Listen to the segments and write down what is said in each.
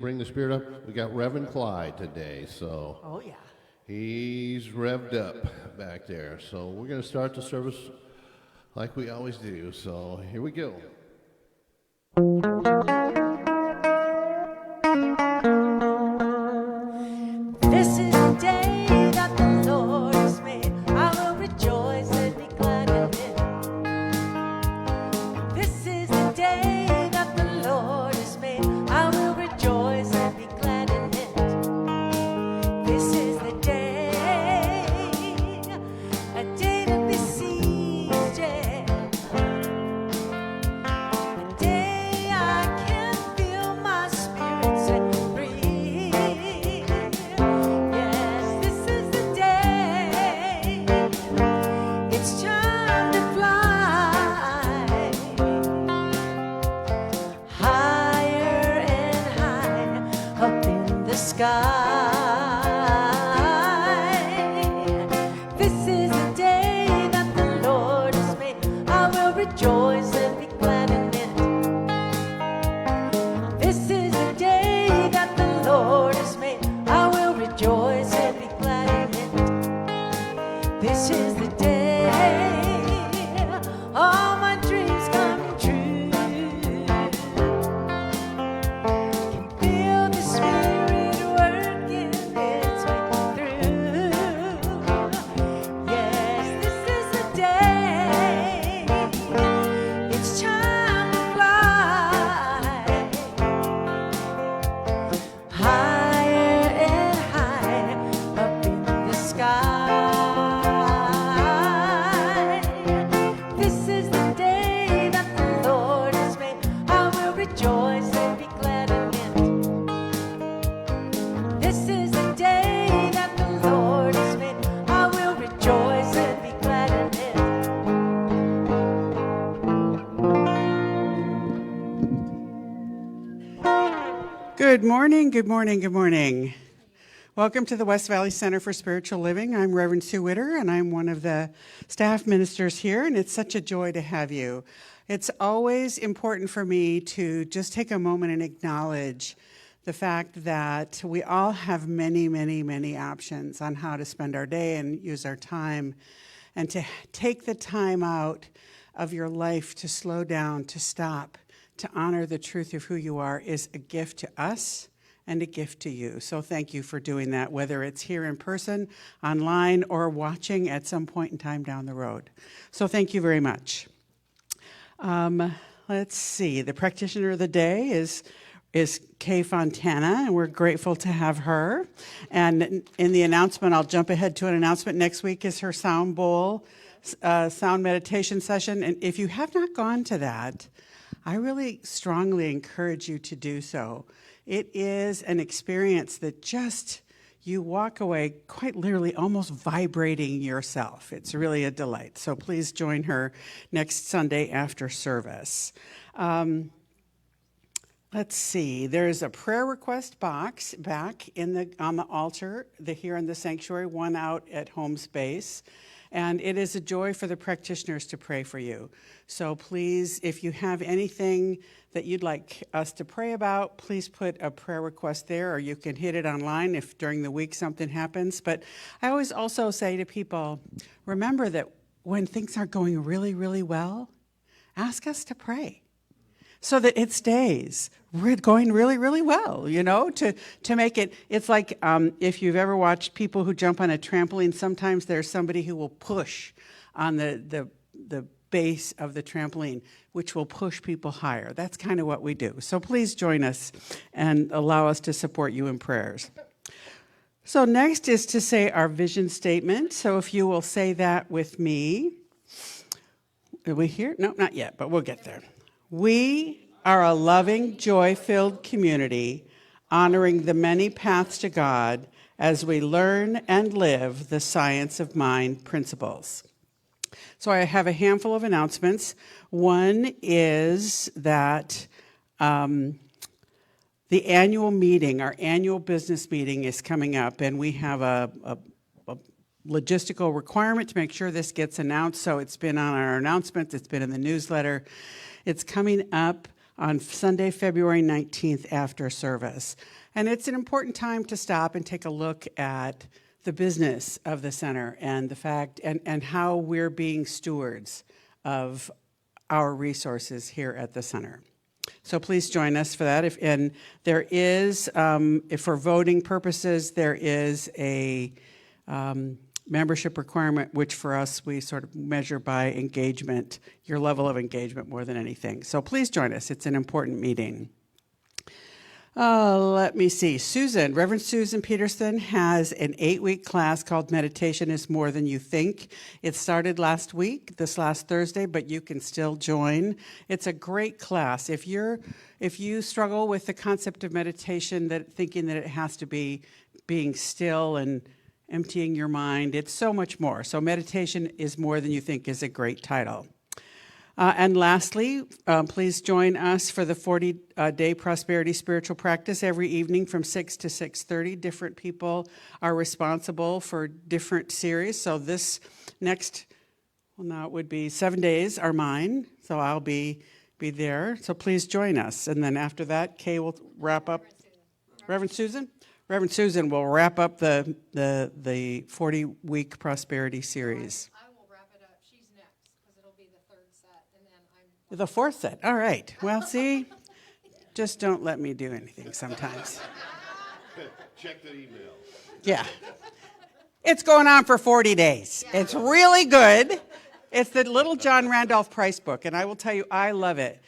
bring the spirit up. We got Reverend Clyde today, so Oh, yeah. he's revved up back there. So we're going to start the service like we always do. So here we go. This is the day that the Lord has made. I will rejoice and be glad in it. This is the day that the Lord has made. I will rejoice and be glad in it. This is the day, a day to be seized, yeah. A day I can feel my spirit set free. Yes, this is the day. It's time to fly higher and higher up in the sky. This is the day that the Lord has made. I will rejoice and be glad in it. This is the day that the Lord has made. I will rejoice and be glad in it. This is the day all my dreams come true. Can feel the Spirit working its way through. Yes, this is the day. It's time to fly higher and higher up in the sky. This is the day that the Lord has made. I will rejoice and be glad in it. This is the day that the Lord has made. I will rejoice and be glad in it. Good morning, good morning, good morning. Welcome to the West Valley Center for Spiritual Living. I'm Reverend Sue Witter, and I'm one of the staff ministers here, and it's such a joy to have you. It's always important for me to just take a moment and acknowledge the fact that we all have many, many, many options on how to spend our day and use our time, and to take the time out of your life to slow down, to stop, to honor the truth of who you are is a gift to us and a gift to you. So thank you for doing that, whether it's here in person, online, or watching at some point in time down the road. So thank you very much. Let's see. The practitioner of the day is Kay Fontana, and we're grateful to have her. And in the announcement, I'll jump ahead to an announcement. Next week is her sound bowl, sound meditation session. And if you have not gone to that, I really strongly encourage you to do so. It is an experience that just, you walk away quite literally almost vibrating yourself. It's really a delight. So please join her next Sunday after service. Let's see, there's a prayer request box back on the altar, here in the sanctuary, one out at home space. And it is a joy for the practitioners to pray for you. So please, if you have anything that you'd like us to pray about, please put a prayer request there, or you can hit it online if during the week something happens. But I always also say to people, remember that when things aren't going really, really well, ask us to pray, so that it stays going really, really well, to make it. It's like if you've ever watched people who jump on a trampoline, sometimes there's somebody who will push on the base of the trampoline, which will push people higher. That's kind of what we do. So please join us and allow us to support you in prayers. So next is to say our vision statement. So if you will say that with me. Are we here? No, not yet, but we'll get there. We are a loving, joy-filled community, honoring the many paths to God as we learn and live the science of mind principles. So I have a handful of announcements. One is that the annual meeting, our annual business meeting is coming up, and we have a logistical requirement to make sure this gets announced. So it's been on our announcements, it's been in the newsletter. It's coming up on Sunday, February 19th after service. And it's an important time to stop and take a look at the business of the center and the fact and how we're being stewards of our resources here at the center. So please join us for that. And there is, if for voting purposes, there is a membership requirement, which for us, we sort of measure by engagement, your level of engagement more than anything. So please join us. It's an important meeting. Let me see. Reverend Susan Peterson has an 8-week class called Meditation is More Than You Think. It started last Thursday, but you can still join. It's a great class. If you struggle with the concept of meditation, thinking that it has to be being still and emptying your mind, it's so much more. So Meditation is More Than You Think is a great title. And lastly, please join us for the 40-day prosperity spiritual practice every evening from 6 to 6:30. Different people are responsible for different series. So this next, now it would be 7 days are mine. So I'll be there. So please join us. And then after that, Kay will wrap up. Reverend Susan? Reverend Susan will wrap up the 40-week prosperity series. The fourth set. All right. Well, see, just don't let me do anything sometimes. Check the email. Yeah. It's going on for 40 days. Yeah. It's really good. It's the Little John Randolph Price book, and I will tell you, I love it.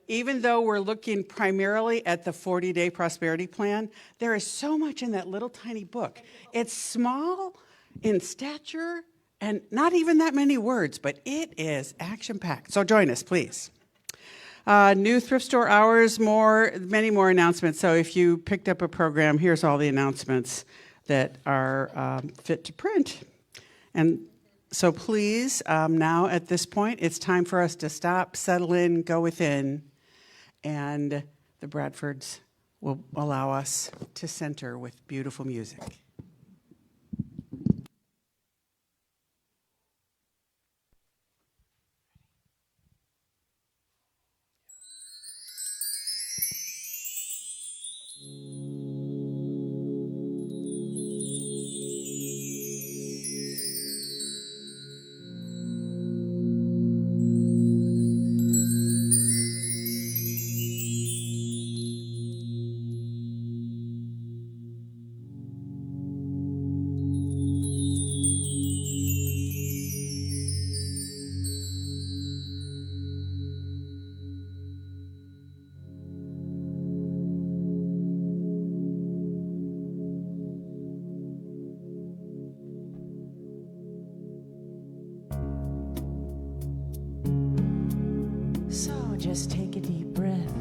Even though we're looking primarily at the 40-day prosperity plan, there is so much in that little tiny book. It's small in stature and not even that many words, but it is action-packed. So join us, please. New thrift store hours, many more announcements. So if you picked up a program, here's all the announcements that are fit to print. And so please, now at this point, it's time for us to stop, settle in, go within, and the Bradfords will allow us to center with beautiful music. Just take a deep breath,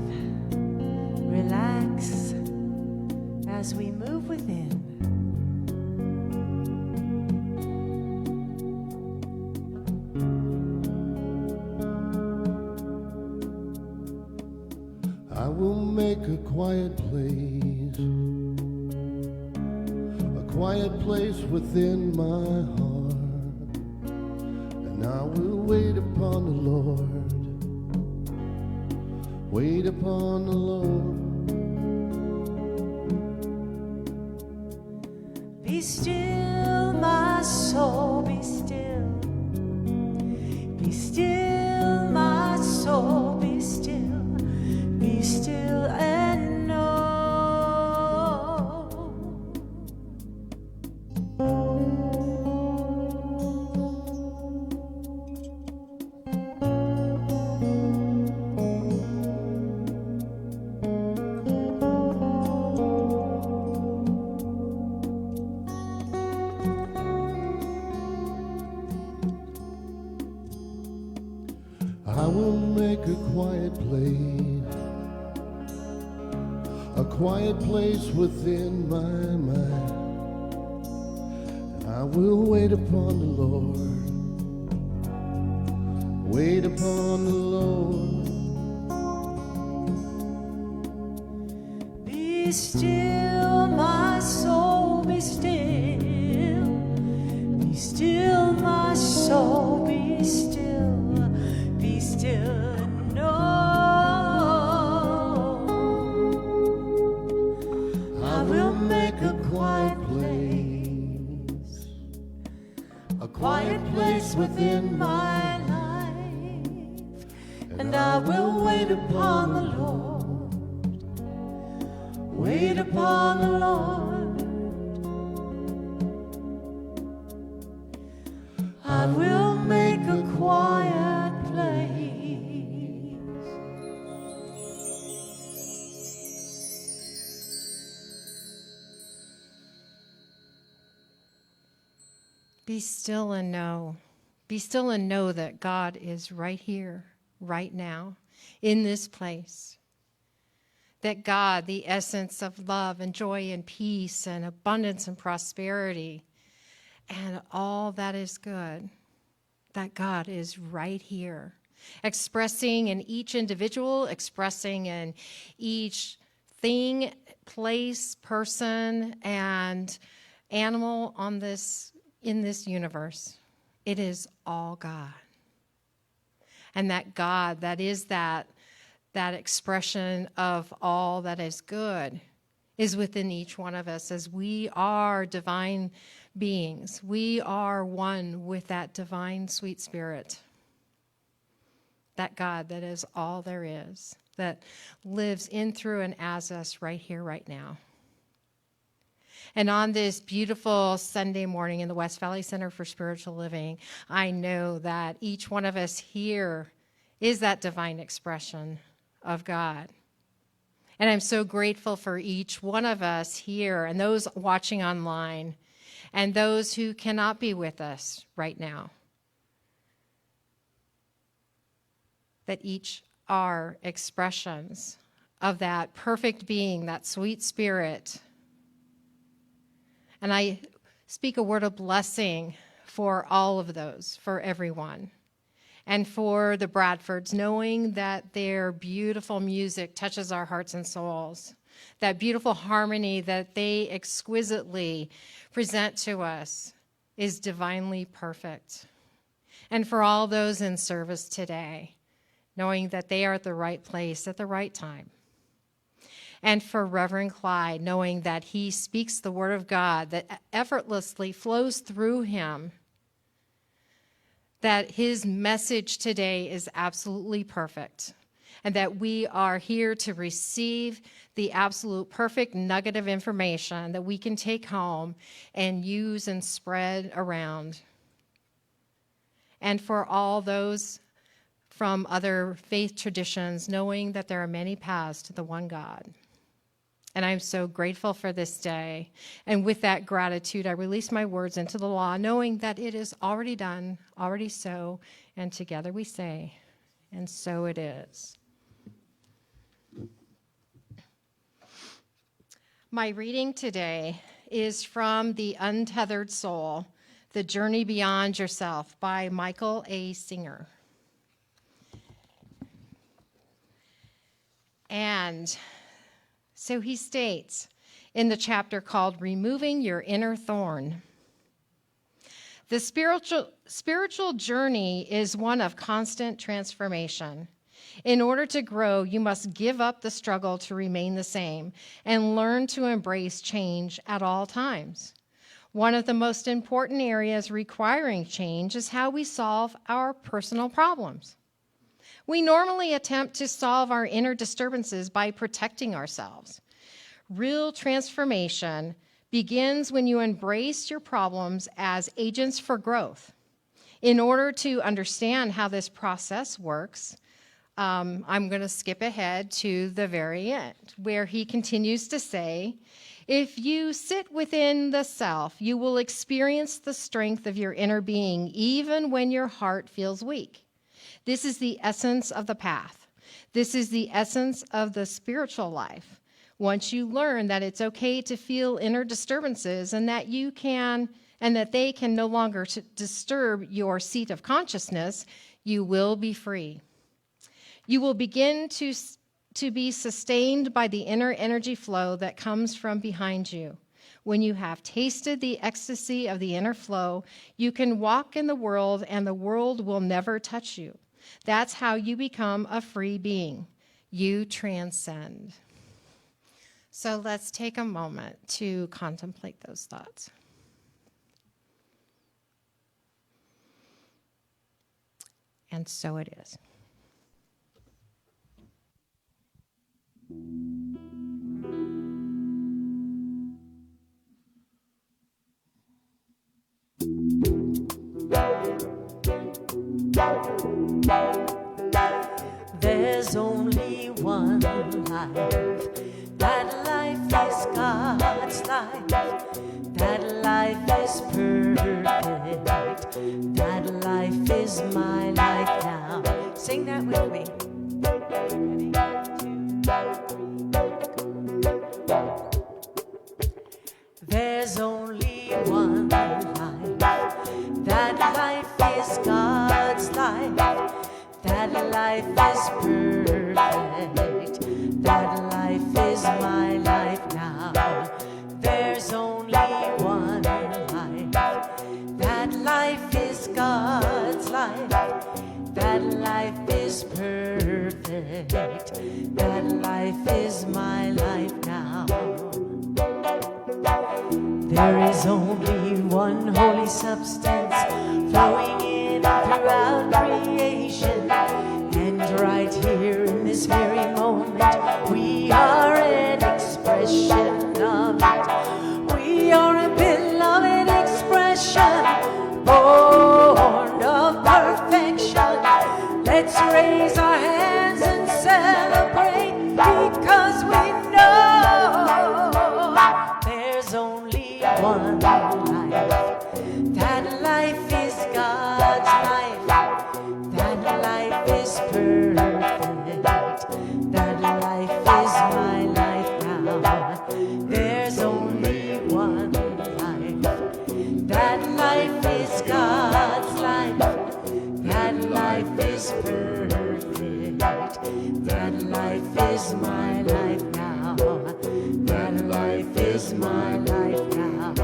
relax as we move within. I will make a quiet place within my heart, and I will wait upon the Lord. Wait upon the Lord. Be still, my soul, be still. Be still, my soul, be still. Be still and know. I will make a quiet place within my mind, and I will wait upon the Lord, wait upon the Lord. Be still, my soul, be still. Be still, my soul, be still. Be still and know. a quiet place within my life, and I will wait upon the Lord, wait upon the Lord. I will make a quiet place. Be still and know. Be still and know that God is right here, right now, in this place. That God, the essence of love and joy and peace and abundance and prosperity and all that is good, that God is right here, expressing in each individual, expressing in each thing, place, person, and animal in this universe. It is all God. And that God, that is that expression of all that is good, is within each one of us, as we are divine beings. We are one with that divine sweet spirit. That God that is all there is, that lives in, through, and as us right here, right now. And on this beautiful Sunday morning in the West Valley Center for Spiritual Living, I know that each one of us here is that divine expression of God. And I'm so grateful for each one of us here and those watching online and those who cannot be with us right now. That each are expressions of that perfect being, that sweet spirit. And I speak a word of blessing for all of those, for everyone. And for the Bradfords, knowing that their beautiful music touches our hearts and souls, that beautiful harmony that they exquisitely present to us is divinely perfect. And for all those in service today, knowing that they are at the right place at the right time. And for Reverend Clyde, knowing that he speaks the word of God that effortlessly flows through him, that his message today is absolutely perfect, and that we are here to receive the absolute perfect nugget of information that we can take home and use and spread around. And for all those from other faith traditions, knowing that there are many paths to the one God. And I'm so grateful for this day. And with that gratitude, I release my words into the law, knowing that it is already done, already so, and together we say, and so it is. My reading today is from The Untethered Soul, The Journey Beyond Yourself by Michael A. Singer. And so he states in the chapter called Removing Your Inner Thorn. The spiritual journey is one of constant transformation. In order to grow, you must give up the struggle to remain the same and learn to embrace change at all times. One of the most important areas requiring change is how we solve our personal problems. We normally attempt to solve our inner disturbances by protecting ourselves. Real transformation begins when you embrace your problems as agents for growth. In order to understand how this process works, I'm going to skip ahead to the very end, where he continues to say, if you sit within the self, you will experience the strength of your inner being, even when your heart feels weak. This is the essence of the path. This is the essence of the spiritual life. Once you learn that it's okay to feel inner disturbances and that they can no longer disturb your seat of consciousness, you will be free. You will begin to be sustained by the inner energy flow that comes from behind you. When you have tasted the ecstasy of the inner flow, you can walk in the world and the world will never touch you. That's how you become a free being. You transcend. So let's take a moment to contemplate those thoughts. And so it is. There's only one life. That life is God's life. That life is perfect. That life is my life now. Sing that with me. There's only one life. That life is God's life. That life is perfect. That life is my life now. There's only one life. That life is God's life. That life is perfect. That life is my life now. There is only one holy substance flowing in and throughout creation. And right here in this very moment, we are an expression of it. We are a beloved expression, born of perfection. Let's raise our hands and celebrate, because we know there's only one life. That life is God's life. That life is perfect. That life is my life now. There's only one life. That life is God's life. That life is perfect. That life is my life now. That life is my life now.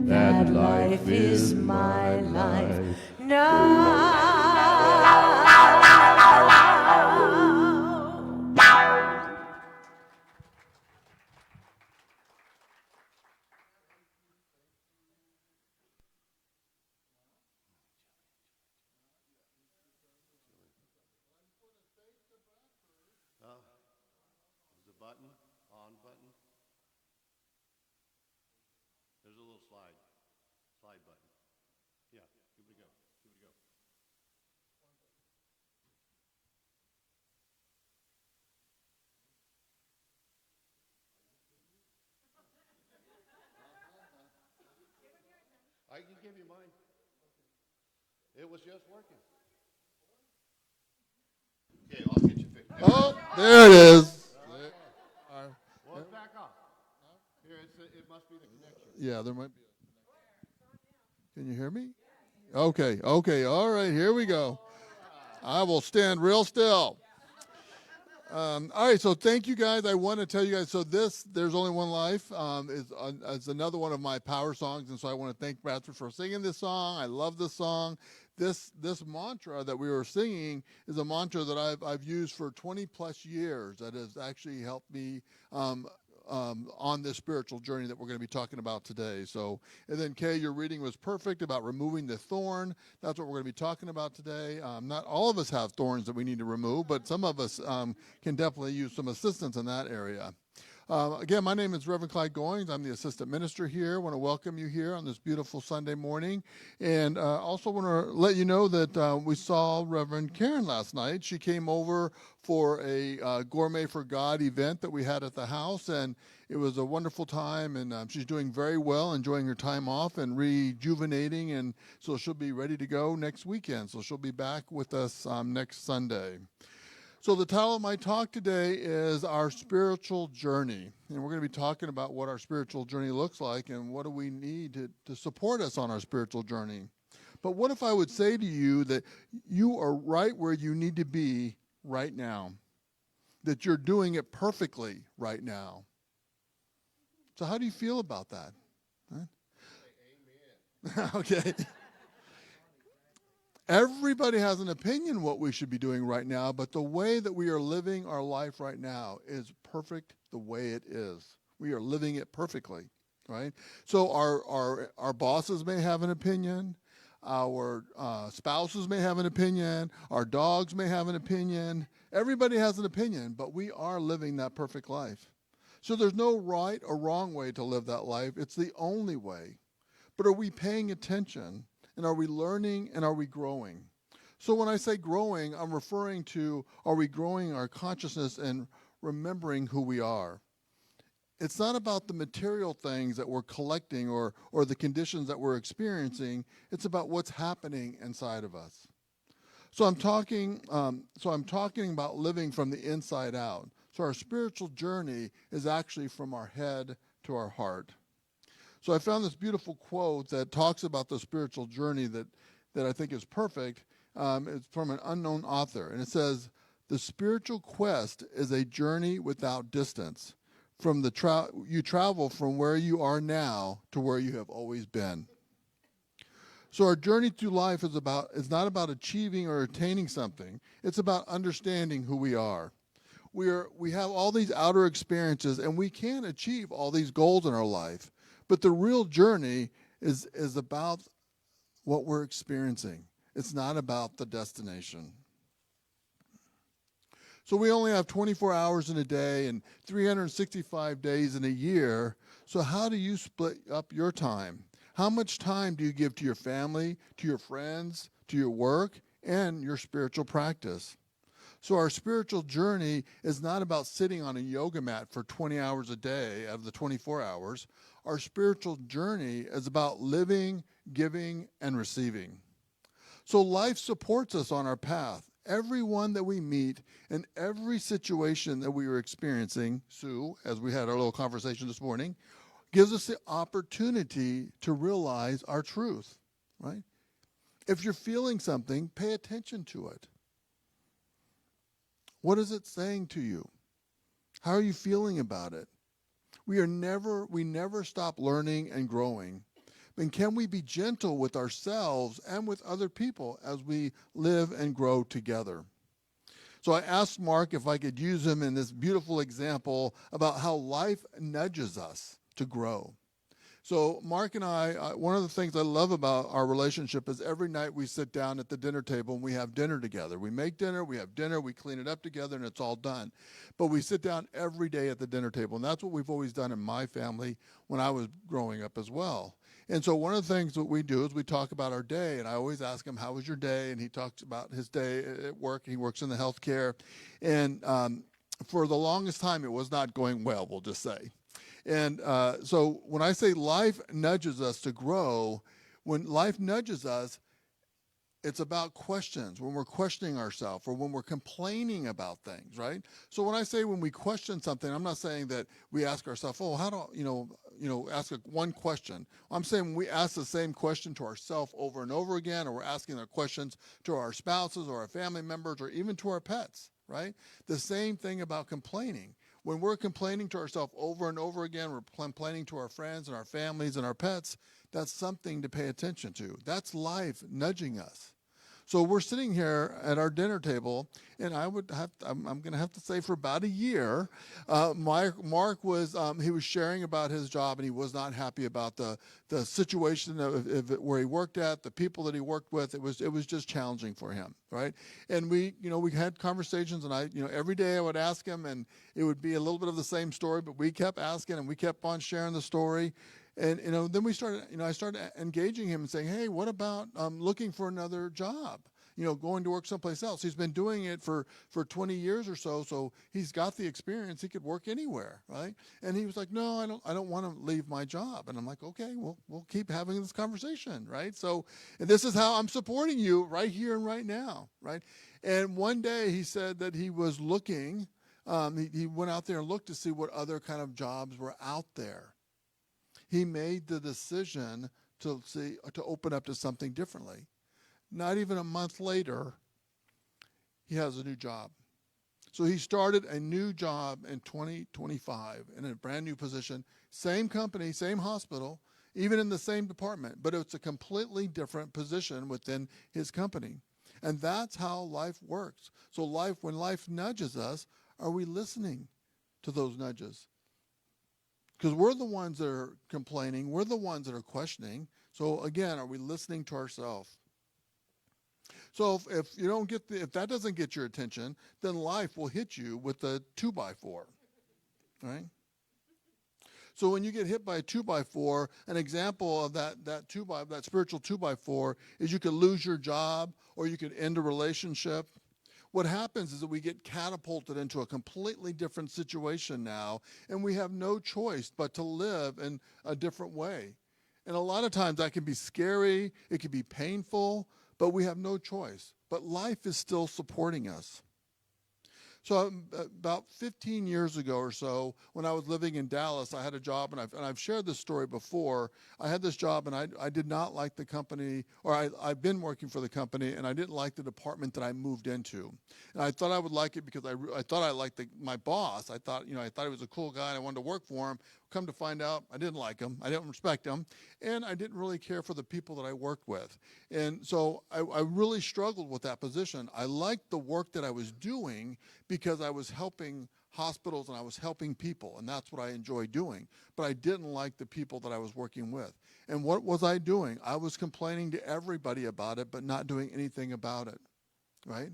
That life is my life now. Is the button, on button? There's a little slide button. Yeah, give it a go, give it a go. I can give you mine. It was just working. Okay, I'll get you fixed. Oh, there it is. Well, it's back off. Here, it must be the connection. Yeah, there might be. Can you hear me? Okay, all right, here we go. I will stand real still. All right, so thank you guys. I want to tell you guys, so this, There's Only One Life, is another one of my power songs, and so I want to thank Bradford for singing this song. I love this song. This mantra that we were singing is a mantra that I've used for 20 plus years that has actually helped me on this spiritual journey that we're going to be talking about today. So, and then Kay, your reading was perfect about removing the thorn. That's what we're going to be talking about today. Not all of us have thorns that we need to remove, but some of us can definitely use some assistance in that area. Again, my name is Reverend Clyde Goins. I'm the assistant minister here. I want to welcome you here on this beautiful Sunday morning. And also want to let you know that we saw Reverend Karen last night. She came over for a Gourmet for God event that we had at the house, and it was a wonderful time, and she's doing very well, enjoying her time off and rejuvenating, and so she'll be ready to go next weekend. So she'll be back with us next Sunday. So the title of my talk today is Our Spiritual Journey. And we're going to be talking about what our spiritual journey looks like and what do we need to support us on our spiritual journey. But what if I would say to you that you are right where you need to be right now? That you're doing it perfectly right now. So how do you feel about that? Huh? Okay. Everybody has an opinion what we should be doing right now, but the way that we are living our life right now is perfect the way it is. We are living it perfectly, right? So our bosses may have an opinion. Our spouses may have an opinion. Our dogs may have an opinion. Everybody has an opinion, but we are living that perfect life. So there's no right or wrong way to live that life. It's the only way. But are we paying attention? And are we learning? And are we growing? So when I say growing, I'm referring to, are we growing our consciousness and remembering who we are? It's not about the material things that we're collecting or the conditions that we're experiencing. It's about what's happening inside of us. So I'm talking about living from the inside out. So our spiritual journey is actually from our head to our heart. So I found this beautiful quote that talks about the spiritual journey that I think is perfect. It's from an unknown author, and it says, "The spiritual quest is a journey without distance. You travel from where you are now to where you have always been." So our journey through life is not about achieving or attaining something. It's about understanding who we are. We have all these outer experiences, and we can achieve all these goals in our life. But the real journey is about what we're experiencing. It's not about the destination. So we only have 24 hours in a day and 365 days in a year. So how do you split up your time? How much time do you give to your family, to your friends, to your work, and your spiritual practice? So our spiritual journey is not about sitting on a yoga mat for 20 hours a day out of the 24 hours. Our spiritual journey is about living, giving, and receiving. So life supports us on our path. Everyone that we meet and every situation that we are experiencing, Sue, as we had our little conversation this morning, gives us the opportunity to realize our truth, right? If you're feeling something, pay attention to it. What is it saying to you? How are you feeling about it? We never stop learning and growing. And can we be gentle with ourselves and with other people as we live and grow together? So I asked Mark if I could use him in this beautiful example about how life nudges us to grow. So Mark and I, one of the things I love about our relationship is every night we sit down at the dinner table and we have dinner together. We make dinner, we have dinner, we clean it up together, and it's all done. But we sit down every day at the dinner table, and that's what we've always done in my family when I was growing up as well. And so one of the things that we do is we talk about our day, and I always ask him, how was your day? And he talks about his day at work. He works in the healthcare. And for the longest time, it was not going well, we'll just say. And so when I say life nudges us to grow, when life nudges us, it's about questions, when we're questioning ourselves or when we're complaining about things, right? So when I say when we question something, I'm not saying that we ask ourselves, oh, how do, ask one question. I'm saying when we ask the same question to ourselves over and over again, or we're asking our questions to our spouses or our family members or even to our pets, right? The same thing about complaining. When we're complaining to ourselves over and over again, we're complaining to our friends and our families and our pets, that's something to pay attention to. That's life nudging us. So we're sitting here at our dinner table, and I'm going to have to say for about a year, Mark was he was sharing about his job, and he was not happy about the situation of where he worked at, the people that he worked with. It was just challenging for him, right? And we had conversations, and every day I would ask him, and it would be a little bit of the same story, but we kept asking, and we kept on sharing the story. And then I started engaging him and saying, hey, what about looking for another job? Going to work someplace else. He's been doing it for 20 years or so he's got the experience. He could work anywhere, right? And he was like, no, I don't want to leave my job. And I'm like, okay, we'll keep having this conversation, right? So, and this is how I'm supporting you right here and right now, right? And one day he said that he was looking. He went out there and looked to see what other kind of jobs were out there. He made the decision to open up to something differently. Not even a month later, he has a new job. So he started a new job in 2025 in a brand new position, same company, same hospital, even in the same department, but it's a completely different position within his company. And that's how life works. So when life nudges us, are we listening? to those nudges. Because we're the ones that are complaining. We're the ones that are questioning. So again, are we listening to ourselves? So if you don't get if that doesn't get your attention, then life will hit you with a 2x4, right? So when you get hit by a 2x4, an example of that spiritual 2x4 is you could lose your job or you could end a relationship. What happens is that we get catapulted into a completely different situation now, and we have no choice but to live in a different way. And a lot of times that can be scary, it can be painful, but we have no choice. But life is still supporting us. So about 15 years ago or so, when I was living in Dallas, I had a job, and I've shared this story before. I had this job, and I did not like the company, or I've been working for the company, and I didn't like the department that I moved into. And I thought I would like it because I thought I liked my boss. I thought he was a cool guy, and I wanted to work for him. Come to find out, I didn't like him. I didn't respect him, and I didn't really care for the people that I worked with. And so I really struggled with that position. I liked the work that I was doing because I was helping hospitals and I was helping people, and that's what I enjoyed doing. But I didn't like the people that I was working with. And what was I doing? I was complaining to everybody about it, but not doing anything about it, right?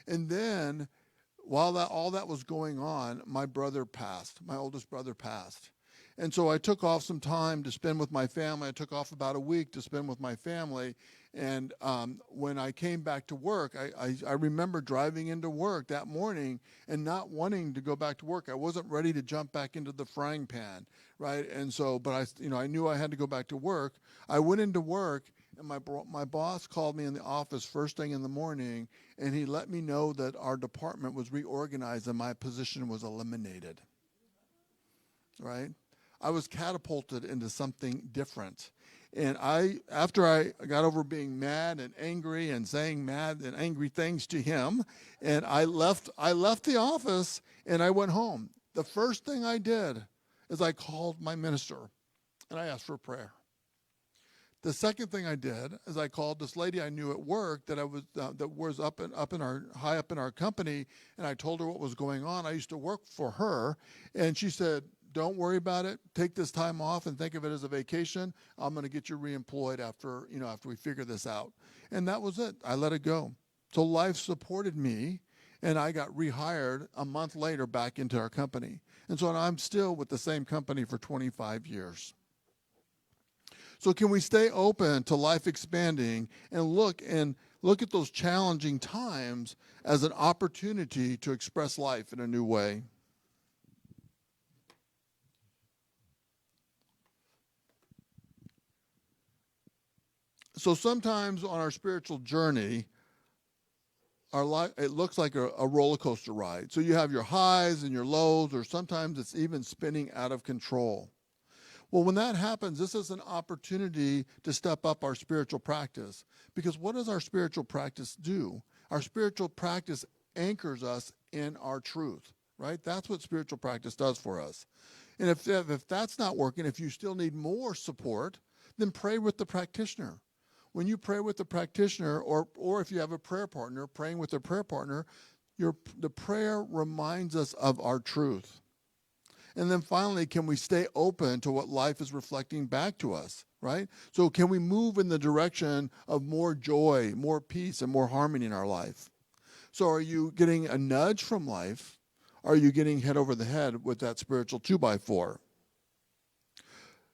And then while all that was going on, my brother passed. My oldest brother passed. And so I took off some time to spend with my family. I took off about a week to spend with my family. And when I came back to work, I remember driving into work that morning and not wanting to go back to work. I wasn't ready to jump back into the frying pan, right? And so, but I knew I had to go back to work. I went into work, and my boss called me in the office first thing in the morning, and he let me know that our department was reorganized and my position was eliminated, right? I was catapulted into something different. And after I got over being mad and angry and saying mad and angry things to him, and I left the office and I went home. The first thing I did is I called my minister and I asked for prayer. The second thing I did is I called this lady I knew at work that was high up in our company, and I told her what was going on. I used to work for her, and she said, "Don't worry about it. Take this time off and think of it as a vacation. I'm going to get you reemployed after we figure this out." And that was it. I let it go. So life supported me, and I got rehired a month later back into our company. And so I'm still with the same company for 25 years. So can we stay open to life expanding and look at those challenging times as an opportunity to express life in a new way? So sometimes on our spiritual journey, our life, it looks like a roller coaster ride. So you have your highs and your lows, or sometimes it's even spinning out of control. Well, when that happens, this is an opportunity to step up our spiritual practice. Because what does our spiritual practice do? Our spiritual practice anchors us in our truth, right? That's what spiritual practice does for us. And if that's not working, if you still need more support, then pray with the practitioner. When you pray with the practitioner, or if you have a prayer partner, praying with a prayer partner, the prayer reminds us of our truth. And then finally, can we stay open to what life is reflecting back to us, right? So can we move in the direction of more joy, more peace, and more harmony in our life? So are you getting a nudge from life? Are you getting head over the head with that spiritual 2x4?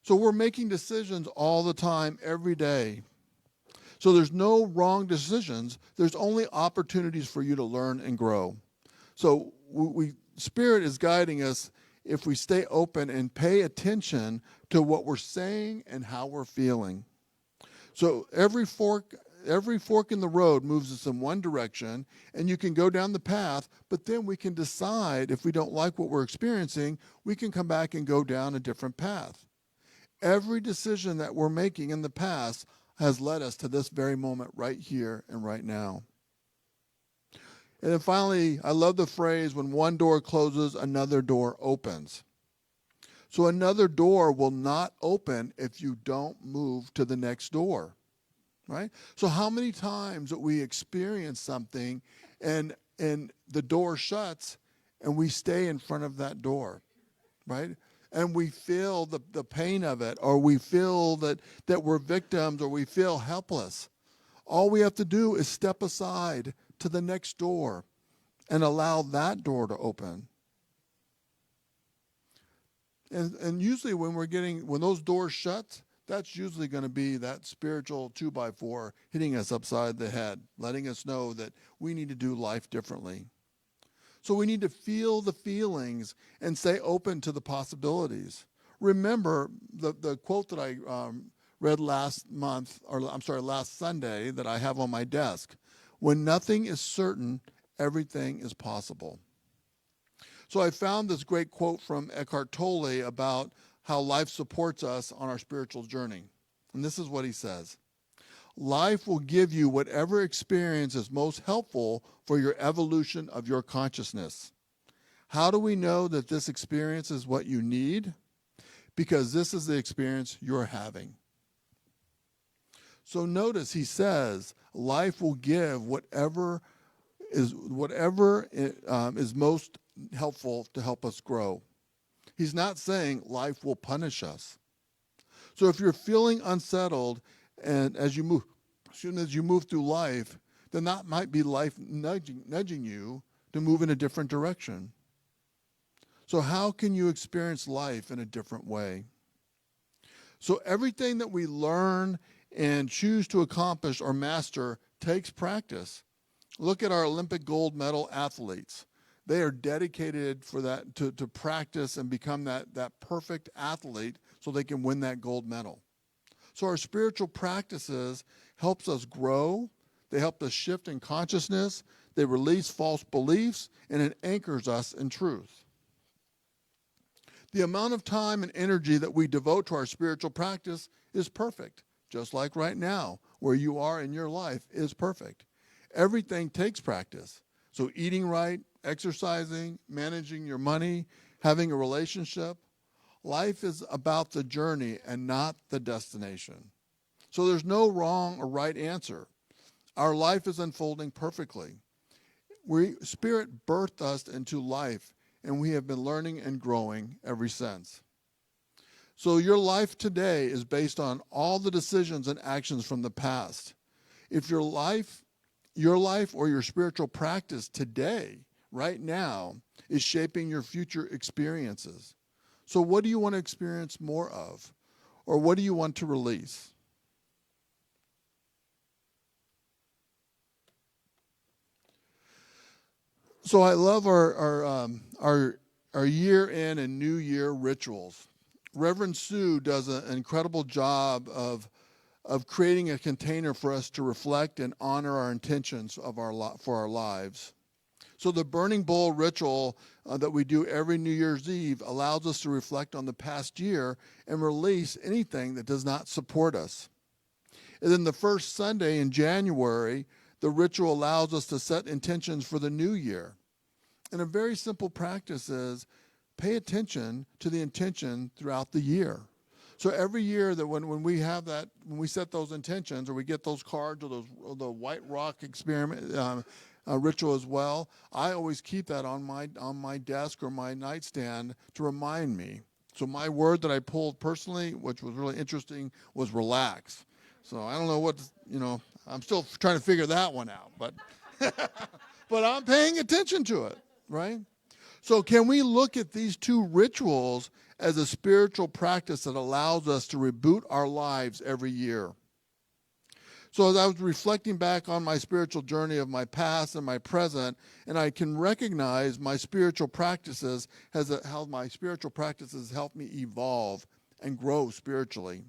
So we're making decisions all the time, every day. So there's no wrong decisions. There's only opportunities for you to learn and grow. So Spirit is guiding us if we stay open and pay attention to what we're saying and how we're feeling. So every fork in the road moves us in one direction, and you can go down the path, but then we can decide if we don't like what we're experiencing, we can come back and go down a different path. Every decision that we're making in the past has led us to this very moment right here and right now. And then finally, I love the phrase, when one door closes, another door opens. So another door will not open if you don't move to the next door, right? So how many times that we experience something and the door shuts and we stay in front of that door, right? And we feel the pain of it, or we feel that we're victims, or we feel helpless. All we have to do is step aside to the next door and allow that door to open. And usually when those doors shut, that's usually going to be that spiritual 2x4 hitting us upside the head, letting us know that we need to do life differently. So we need to feel the feelings and stay open to the possibilities. Remember the quote that I read last Sunday that I have on my desk. When nothing is certain, everything is possible. So I found this great quote from Eckhart Tolle about how life supports us on our spiritual journey. And this is what he says. Life will give you whatever experience is most helpful for your evolution of your consciousness. How do we know that this experience is what you need? Because this is the experience you're having. So notice he says, life will give whatever is most helpful to help us grow. He's not saying life will punish us. So if you're feeling unsettled, and as you move through life, then that might be life nudging you to move in a different direction. So how can you experience life in a different way? So everything that we learn and choose to accomplish or master takes practice. Look at our Olympic gold medal athletes. They are dedicated for that to practice and become that perfect athlete so they can win that gold medal. So our spiritual practices helps us grow. They help us shift in consciousness. They release false beliefs, and it anchors us in truth. The amount of time and energy that we devote to our spiritual practice is perfect, just like right now, where you are in your life is perfect. Everything takes practice. So eating right, exercising, managing your money, having a relationship. Life is about the journey and not the destination. So there's no wrong or right answer. Our life is unfolding perfectly. Spirit birthed us into life, and we have been learning and growing ever since. So your life today is based on all the decisions and actions from the past. If your life or your spiritual practice today, right now, is shaping your future experiences. So what do you want to experience more of? Or what do you want to release? So I love our year in and new year rituals. Reverend Sue does an incredible job of creating a container for us to reflect and honor our intentions for our lives. So the burning bowl ritual that we do every New Year's Eve allows us to reflect on the past year and release anything that does not support us. And then the first Sunday in January, the ritual allows us to set intentions for the new year. And a very simple practice is pay attention to the intention throughout the year. So every year that when we set those intentions, or we get those cards, or the White Rock experiment ritual as well, I always keep that on my desk or my nightstand to remind me. So my word that I pulled personally, which was really interesting, was relax. So I don't know I'm still trying to figure that one out, but but I'm paying attention to it, right? So can we look at these two rituals as a spiritual practice that allows us to reboot our lives every year? So as I was reflecting back on my spiritual journey of my past and my present, and I can recognize my spiritual practices, how my spiritual practices help me evolve and grow spiritually.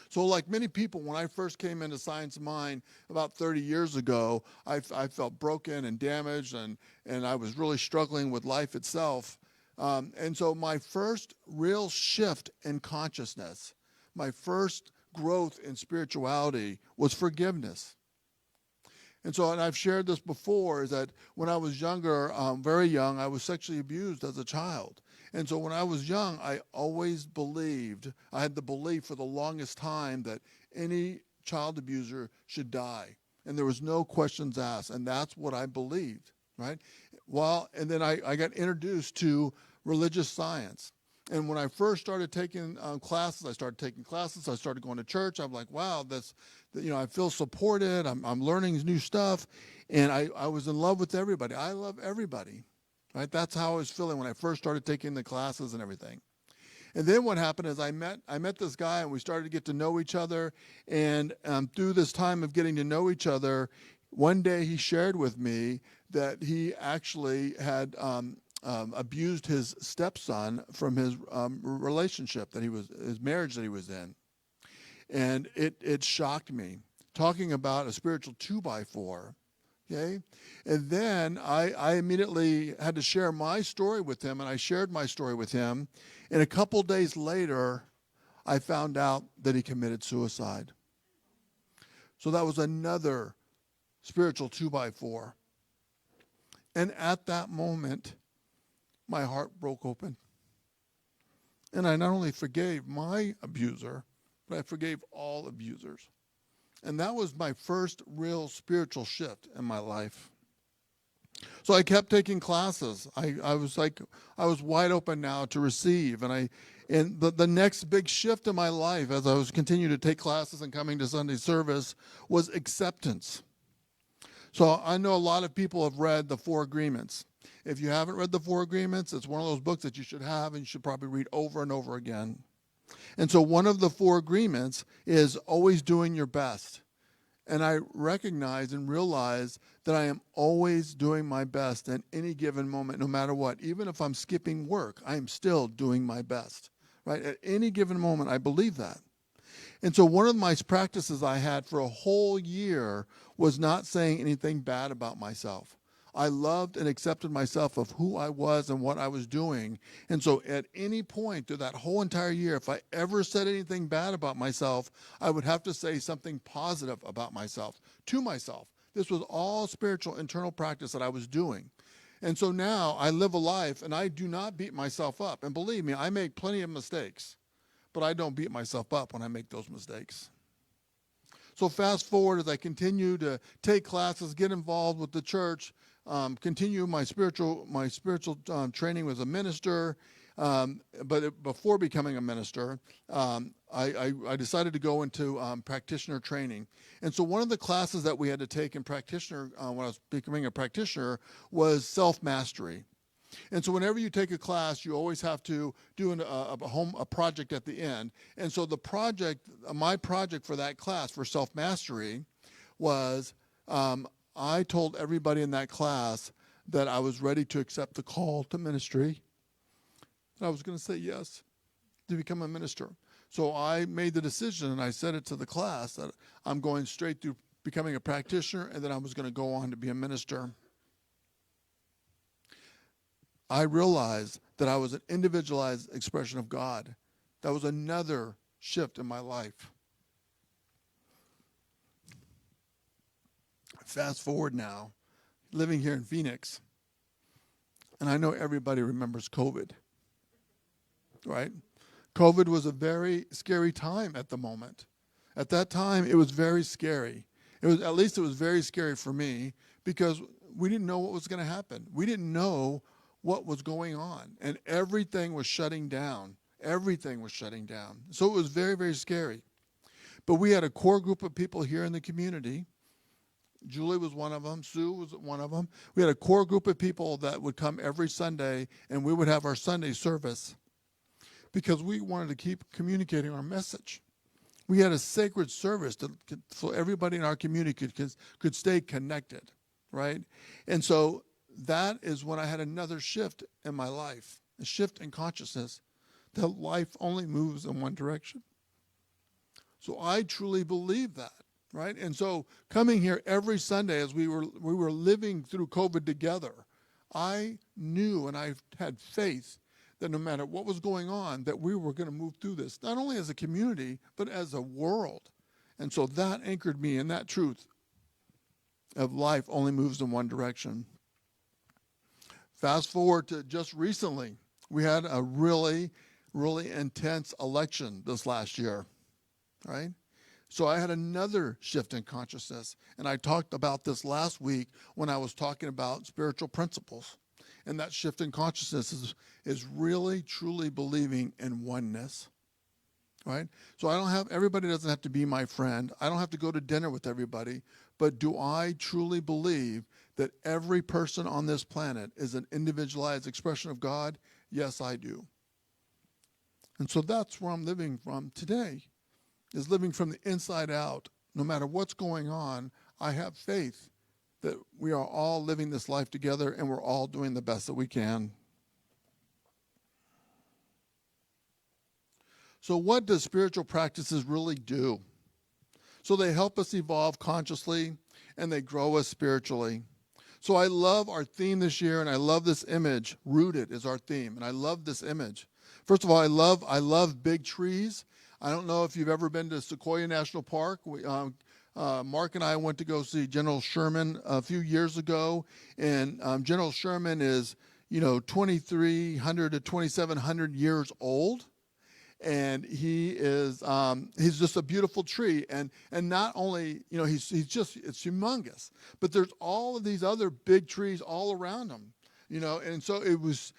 So like many people, when I first came into Science of Mind about 30 years ago, I felt broken and damaged, and I was really struggling with life itself. And so my first real shift in consciousness, my first growth in spirituality was forgiveness. And I've shared this before, is that when I was younger, very young, I was sexually abused as a child. And so when I was young, I always I had the belief for the longest time that any child abuser should die. And there was no questions asked. And that's what I believed. right? Well, and then I got introduced to religious science. And when I first started taking classes, I started going to church. I'm like, wow, I feel supported. I'm learning new stuff. And I was in love with everybody. I love everybody, right? That's how I was feeling when I first started taking the classes and everything. And then what happened is I met this guy, and we started to get to know each other. And through this time of getting to know each other, one day he shared with me that he actually had abused his stepson from his relationship his marriage that he was in. And it shocked me, talking about a spiritual 2x4. Okay. And then I immediately had to share my story with him, and I shared my story with him. And a couple days later, I found out that he committed suicide. So that was another spiritual 2x4. And at that moment, my heart broke open. And I not only forgave my abuser, but I forgave all abusers. And that was my first real spiritual shift in my life. So I kept taking classes. I was wide open now to receive. And the next big shift in my life, as I was continuing to take classes and coming to Sunday service, was acceptance. So I know a lot of people have read the 4 Agreements. If you haven't read the 4 Agreements, it's one of those books that you should have and you should probably read over and over again. And so one of the 4 agreements is always doing your best. And I recognize and realize that I am always doing my best at any given moment, no matter what. Even if I'm skipping work, I am still doing my best, right? At any given moment, I believe that. And so one of my practices I had for a whole year was not saying anything bad about myself. I loved and accepted myself of who I was and what I was doing. And so at any point through that whole entire year, if I ever said anything bad about myself, I would have to say something positive about myself, to myself. This was all spiritual internal practice that I was doing. And so now I live a life and I do not beat myself up. And believe me, I make plenty of mistakes, but I don't beat myself up when I make those mistakes. So fast forward as I continue to take classes, get involved with the church, continue my spiritual training as a minister. But before becoming a minister, I decided to go into practitioner training. And so one of the classes that we had to take in practitioner when I was becoming a practitioner was self-mastery. And so whenever you take a class, you always have to do a project at the end. And so my project for that class for self-mastery was I told everybody in that class that I was ready to accept the call to ministry. And I was going to say yes to become a minister. So I made the decision and I said it to the class that I'm going straight through becoming a practitioner and then I was going to go on to be a minister. I realized that I was an individualized expression of God. That was another shift in my life. Fast forward now, living here in Phoenix, and I know everybody remembers COVID, right? COVID was a very scary time at the moment. At that time, it was very scary. It was very scary for me because we didn't know what was going to happen. We didn't know what was going on, and everything was shutting down. Everything was shutting down. So it was very, very scary. But we had a core group of people here in the community. Julie was one of them. Sue was one of them. We had a core group of people that would come every Sunday, and we would have our Sunday service because we wanted to keep communicating our message. We had a sacred service so everybody in our community could stay connected, right? And so that is when I had another shift in my life, a shift in consciousness that life only moves in one direction. So I truly believe that. Right? And so coming here every Sunday as we were living through COVID together, I knew and I had faith that no matter what was going on, that we were going to move through this, not only as a community, but as a world. And so that anchored me in that truth of life only moves in one direction. Fast forward to just recently, we had a really, really intense election this last year, right? So I had another shift in consciousness, and I talked about this last week when I was talking about spiritual principles. And that shift in consciousness is really, truly believing in oneness, right? So everybody doesn't have to be my friend. I don't have to go to dinner with everybody. But do I truly believe that every person on this planet is an individualized expression of God? Yes, I do. And so that's where I'm living from today, is living from the inside out. No matter what's going on, I have faith that we are all living this life together and we're all doing the best that we can. So what does spiritual practices really do? So they help us evolve consciously and they grow us spiritually. So I love our theme this year, and I love this image. Rooted is our theme, and I love this image. First of all, I love big trees. I don't know if you've ever been to Sequoia National Park. Mark and I went to go see General Sherman a few years ago, and General Sherman is, 2,300 to 2,700 years old. And he's just a beautiful tree, and not only it's humongous, but there's all of these other big trees all around him, and so it was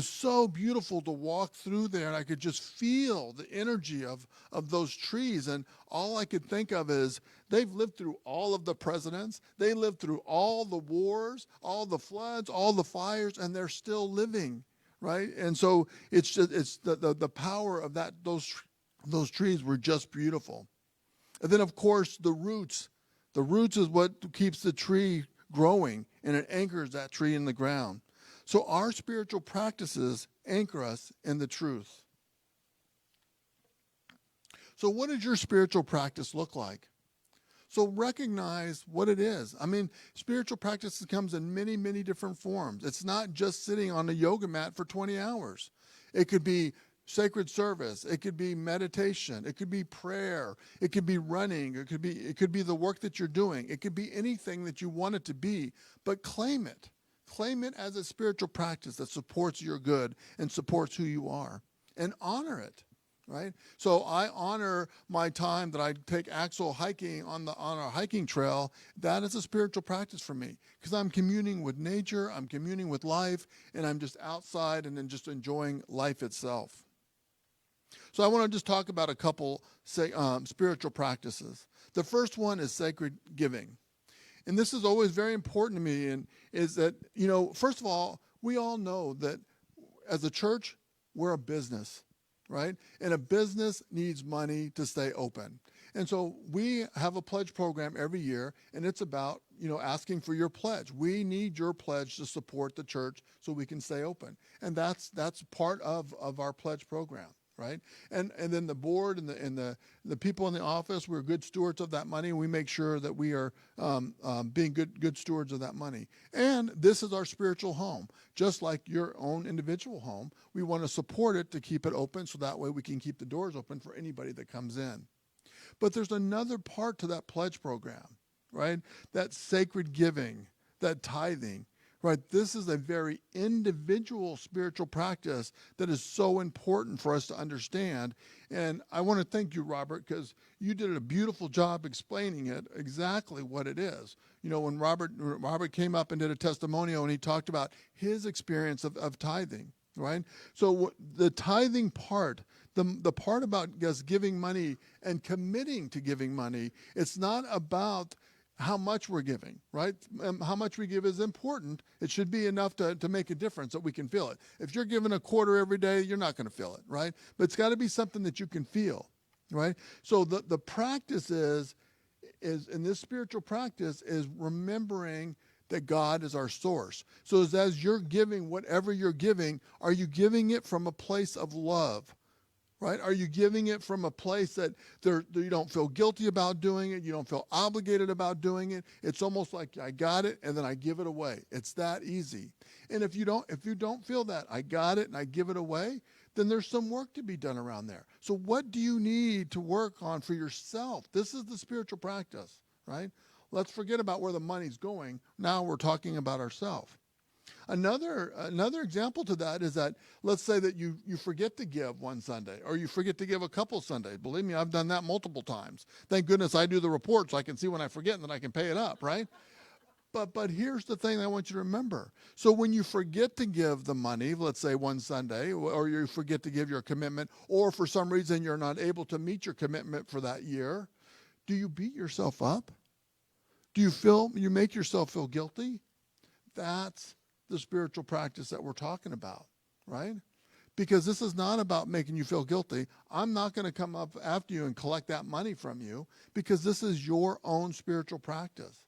so beautiful to walk through there, and I could just feel the energy of those trees, and all I could think of is they've lived through all of the presidents, they lived through all the wars, all the floods, all the fires, and they're still living. Right, and so it's the power of those trees were just beautiful, and then of course the roots is what keeps the tree growing, and it anchors that tree in the ground. So our spiritual practices anchor us in the truth. So what does your spiritual practice look like? So recognize what it is. I mean, spiritual practice comes in many, many different forms. It's not just sitting on a yoga mat for 20 hours. It could be sacred service. It could be meditation. It could be prayer. It could be running. It could be the work that you're doing. It could be anything that you want it to be, but claim it. Claim it as a spiritual practice that supports your good and supports who you are, and honor it. Right? So I honor my time that I take Axel hiking on our hiking trail. That is a spiritual practice for me, because I'm communing with nature, I'm communing with life, and I'm just outside and then just enjoying life itself. So I want to just talk about a couple spiritual practices. The first one is sacred giving. And this is always very important to me, and is that, first of all, we all know that as a church, we're a business. Right? And a business needs money to stay open. And so we have a pledge program every year, and it's about, asking for your pledge. We need your pledge to support the church so we can stay open. And that's part of our pledge program, right? And then the board and the people in the office, we're good stewards of that money. We make sure that we are being good stewards of that money. And this is our spiritual home. Just like your own individual home, we want to support it to keep it open, so that way we can keep the doors open for anybody that comes in. But there's another part to that pledge program, right? That sacred giving, that tithing, right? This is a very individual spiritual practice that is so important for us to understand. And I want to thank you, Robert, because you did a beautiful job explaining it, exactly what it is. When Robert came up and did a testimonial, and he talked about his experience of tithing, right? So the tithing part, the part about us giving money and committing to giving money, it's not about how much we're giving, right? How much we give is important. It should be enough to make a difference that we can feel it. If you're giving a quarter every day, you're not going to feel it, right? But it's got to be something that you can feel, right? So the practice is in this spiritual practice is remembering that God is our source. So as you're giving, whatever you're giving, are you giving it from a place of love? Right? Are you giving it from a place that you don't feel guilty about doing it? You don't feel obligated about doing it? It's almost like I got it and then I give it away. It's that easy. And if you don't feel that I got it and I give it away, then there's some work to be done around there. So what do you need to work on for yourself? This is the spiritual practice, right? Let's forget about where the money's going. Now we're talking about ourselves. Another example to that is that, let's say that you forget to give one Sunday, or you forget to give a couple Sundays. Believe me, I've done that multiple times. Thank goodness I do the report so I can see when I forget and then I can pay it up, right? But here's the thing I want you to remember. So when you forget to give the money, let's say one Sunday, or you forget to give your commitment, or for some reason you're not able to meet your commitment for that year, do you beat yourself up? Do you make yourself feel guilty? That's the spiritual practice that we're talking about, right? Because this is not about making you feel guilty. I'm not going to come up after you and collect that money from you, because this is your own spiritual practice.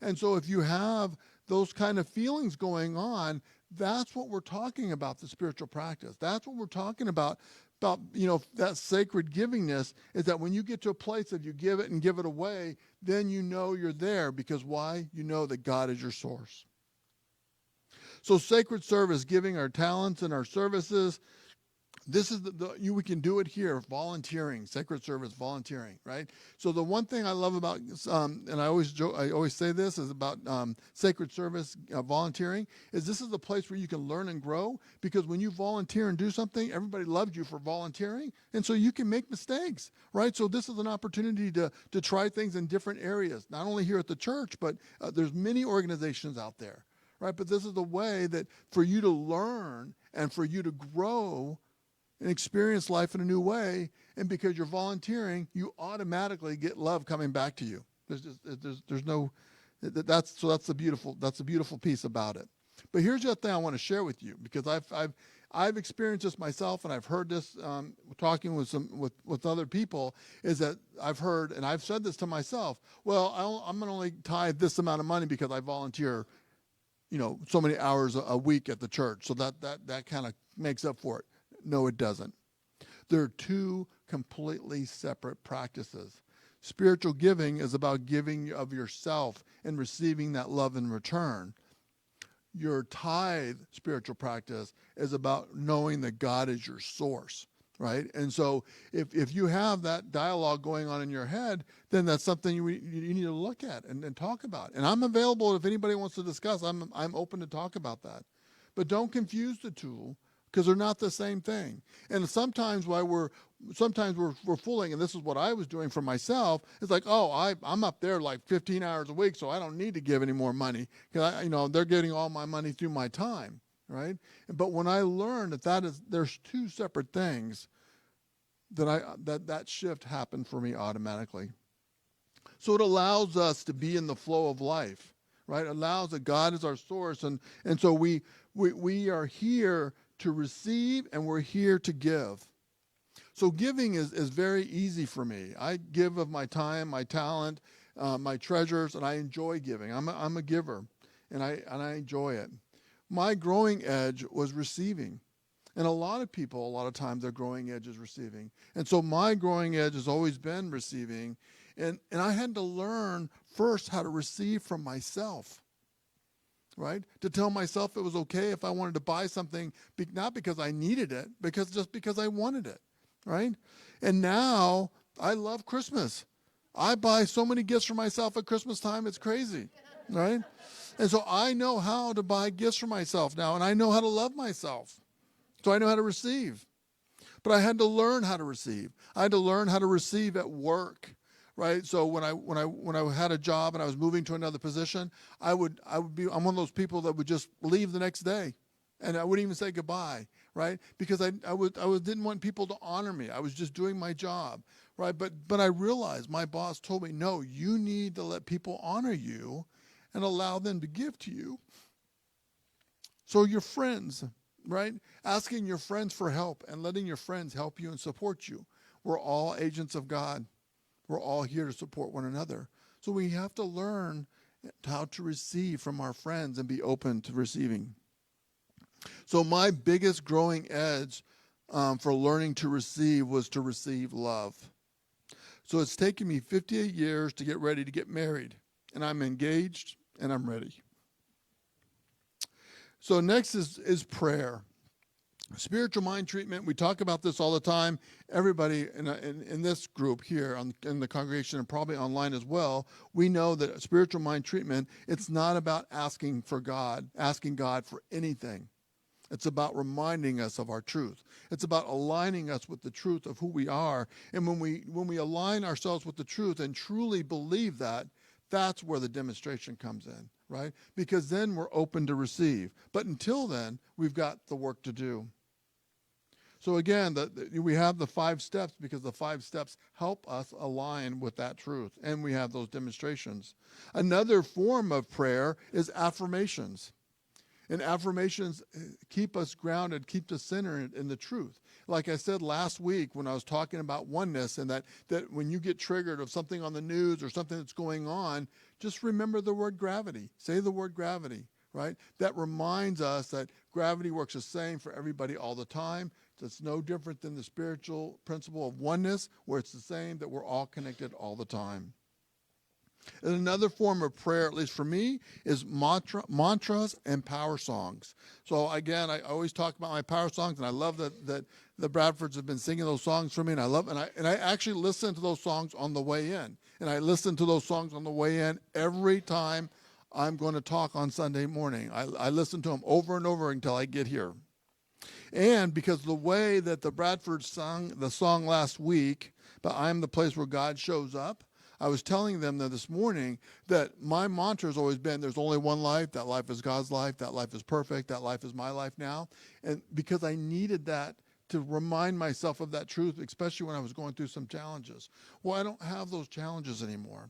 And so if you have those kind of feelings going on, that's what we're talking about, the spiritual practice. That's what we're talking about, that sacred givingness, is that when you get to a place that you give it and give it away, then you know you're there. Because why? You know that God is your source. So sacred service, giving our talents and our services, this is we can do it here, volunteering, sacred service, volunteering, right? So the one thing I love about, and I always say this, is about sacred service, volunteering, is this is the place where you can learn and grow, because when you volunteer and do something, everybody loves you for volunteering, and so you can make mistakes, right? So this is an opportunity to try things in different areas, not only here at the church, but there's many organizations out there, right? But this is the way that for you to learn and for you to grow and experience life in a new way. And because you're volunteering, you automatically get love coming back to you. That's the beautiful piece about it. But here's the other thing I want to share with you, because I've experienced this myself, and I've heard this talking with other people, is that I've heard, and I've said this to myself, well, I'm going to only tithe this amount of money because I volunteer, so many hours a week at the church. So that kind of makes up for it. No, it doesn't. There are two completely separate practices. Spiritual giving is about giving of yourself and receiving that love in return. Your tithe spiritual practice is about knowing that God is your source, right? And so if you have that dialogue going on in your head, then that's something you need to look at and talk about. And I'm available if anybody wants to discuss. I'm open to talk about that. But don't confuse the two, because they're not the same thing. And sometimes we're fooling, and this is what I was doing for myself. It's like, I'm up there like 15 hours a week, so I don't need to give any more money, because they're getting all my money through my time, right? But when I learned there's two separate things, that shift happened for me automatically. So it allows us to be in the flow of life, right? It allows that God is our source, and so we are here to receive, and we're here to give. So giving is very easy for me. I give of my time, my talent, my treasures, and I enjoy giving. I'm a giver, and I enjoy it. My growing edge was receiving. And a lot of people, a lot of times, their growing edge is receiving. And so my growing edge has always been receiving. And I had to learn first how to receive from myself. Right? To tell myself it was okay if I wanted to buy something, not because I needed it, just because I wanted it, right? And now I love Christmas. I buy so many gifts for myself at Christmas time, it's crazy, right? And so I know how to buy gifts for myself now, and I know how to love myself. So I know how to receive. But I had to learn how to receive. I had to learn how to receive at work. Right. So when I had a job and I was moving to another position, I'm one of those people that would just leave the next day, and I wouldn't even say goodbye, right? Because I didn't want people to honor me. I was just doing my job, right? But I realized my boss told me, no, you need to let people honor you and allow them to give to you. So your friends, right? Asking your friends for help and letting your friends help you and support you. We're all agents of God. We're all here to support one another. So we have to learn how to receive from our friends and be open to receiving. So my biggest growing edge for learning to receive was to receive love. So it's taken me 58 years to get ready to get married. And I'm engaged and I'm ready. So next is prayer. Spiritual mind treatment, we talk about this all the time. Everybody in this group here in the congregation and probably online as well, we know that spiritual mind treatment, it's not about asking God for anything. It's about reminding us of our truth. It's about aligning us with the truth of who we are. And when we align ourselves with the truth and truly believe that, that's where the demonstration comes in, right? Because then we're open to receive. But until then, we've got the work to do. So again, we have the 5 steps because the 5 steps help us align with that truth, and we have those demonstrations. Another form of prayer is affirmations. And affirmations keep us grounded, keep us centered in the truth. Like I said last week when I was talking about oneness, and that when you get triggered of something on the news or something that's going on, just remember the word gravity. Say the word gravity, right? That reminds us that gravity works the same for everybody all the time. It's no different than the spiritual principle of oneness, where it's the same, that we're all connected all the time. And another form of prayer, at least for me, is mantras and power songs. So again, I always talk about my power songs, and I love that the Bradfords have been singing those songs for me, and I actually listen to those songs on the way in. And I listen to those songs on the way in every time I'm going to talk on Sunday morning. I listen to them over and over until I get here. And because the way that the Bradfords sung the song last week, but I am the place where God shows up, I was telling them that this morning that my mantra has always been, there's only one life, that life is God's life, that life is perfect, that life is my life now. And because I needed that to remind myself of that truth, especially when I was going through some challenges. Well, I don't have those challenges anymore.